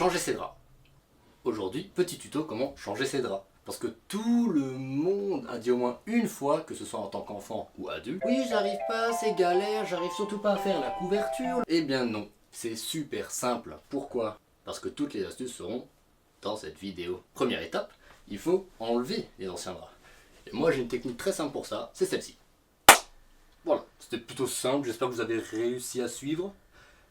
changer ses draps. Aujourd'hui, petit tuto comment changer ses draps. Parce que tout le monde a dit au moins une fois, que ce soit en tant qu'enfant ou adulte, oui j'arrive pas, c'est galère, j'arrive surtout pas à faire la couverture. Eh bien non, c'est super simple. Pourquoi? Parce que toutes les astuces seront dans cette vidéo. Première étape, il faut enlever les anciens draps. Et moi j'ai une technique très simple pour ça, c'est celle-ci. Voilà, c'était plutôt simple, j'espère que vous avez réussi à suivre.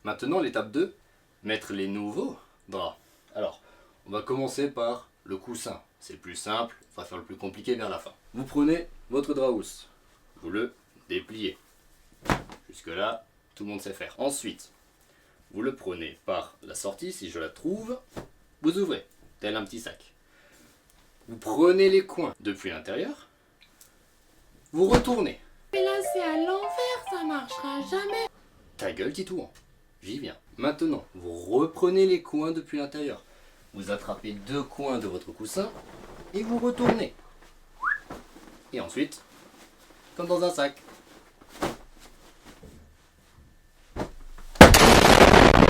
Maintenant l'étape 2, mettre les nouveaux draps. Alors, on va commencer par le coussin. C'est le plus simple, on va faire le plus compliqué vers la fin. Vous prenez votre drap housse, vous le dépliez. Jusque là, tout le monde sait faire. Ensuite, vous le prenez par la sortie, si je la trouve, vous ouvrez, tel un petit sac. Vous prenez les coins depuis l'intérieur, vous retournez. Mais là c'est à l'envers, ça marchera jamais. Ta gueule, Titouan, j'y viens. Maintenant, vous reprenez les coins depuis l'intérieur. Vous attrapez deux coins de votre coussin et vous retournez. Et ensuite, comme dans un sac.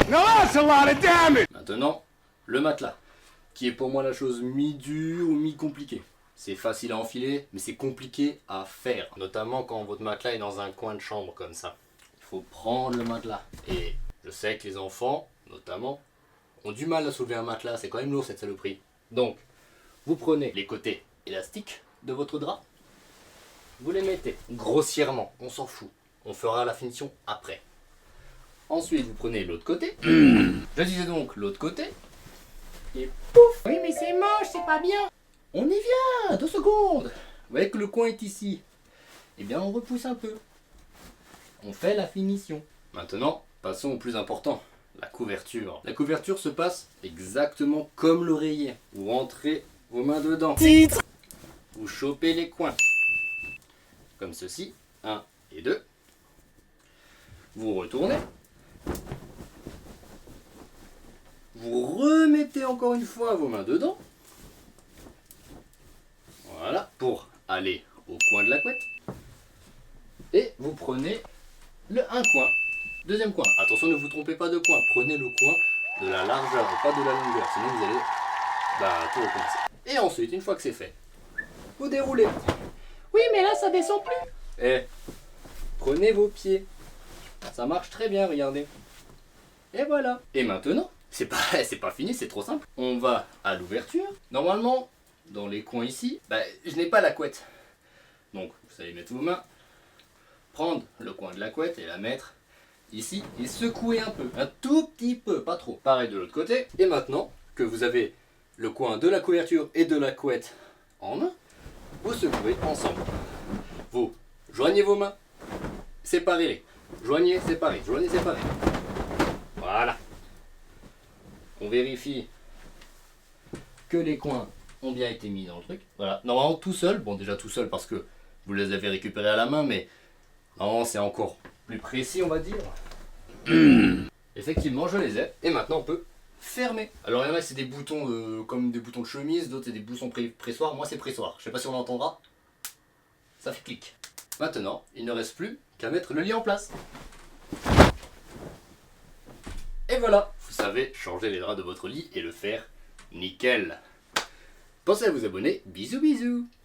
Now that's a lot of damage! Maintenant, le matelas, qui est pour moi la chose mi-dure ou mi-compliquée. C'est facile à enfiler, mais c'est compliqué à faire. Notamment quand votre matelas est dans un coin de chambre comme ça. Il faut prendre le matelas. Et je sais que les enfants, notamment, ont du mal à soulever un matelas. C'est quand même lourd cette saloperie. Donc, vous prenez les côtés élastiques de votre drap. Vous les mettez grossièrement, on s'en fout. On fera la finition après. Ensuite, vous prenez l'autre côté. Je disais donc l'autre côté. Et pouf! Oui mais c'est moche, c'est pas bien. On y vient, 2 secondes. Vous voyez que le coin est ici. Eh bien, on repousse un peu. On fait la finition. Maintenant, passons au plus important, la couverture. La couverture se passe exactement comme l'oreiller. Vous rentrez vos mains dedans. Vous chopez les coins. Comme ceci, 1 et 2. Vous retournez. Vous remettez encore une fois vos mains dedans. Voilà, pour aller au coin de la couette. Et vous prenez un coin. Deuxième coin. Attention, ne vous trompez pas de coin. Prenez le coin de la largeur et pas de la longueur. Sinon vous allez tout recommencer. Et ensuite, une fois que c'est fait, vous déroulez. Oui mais là ça descend plus. Et prenez vos pieds. Ça marche très bien, regardez. Et voilà. Et maintenant, c'est pas fini, c'est trop simple. On va à l'ouverture. Normalement, dans les coins ici, je n'ai pas la couette. Donc, vous allez mettre vos mains, prendre le coin de la couette et la mettre ici et secouer un peu, un tout petit peu, pas trop. Pareil de l'autre côté. Et maintenant que vous avez le coin de la couverture et de la couette en main, vous secouez ensemble. Vous joignez vos mains, séparez-les. Joignez, séparez, joignez, séparez. Voilà. On vérifie que les coins ont bien été mis dans le truc. Voilà. Normalement tout seul, bon déjà tout seul parce que vous les avez récupérés à la main, mais normalement c'est encore plus précis on va dire. Effectivement je les ai. Et maintenant on peut fermer. Alors il y en a c'est des boutons comme des boutons de chemise, d'autres c'est des boutons pressoirs. Moi c'est pressoir. Je sais pas si on l'entendra. Ça fait clic. Maintenant il ne reste plus qu'à mettre le lit en place. Et voilà, vous savez changer les draps de votre lit et le faire nickel. Pensez à vous abonner, bisous bisous.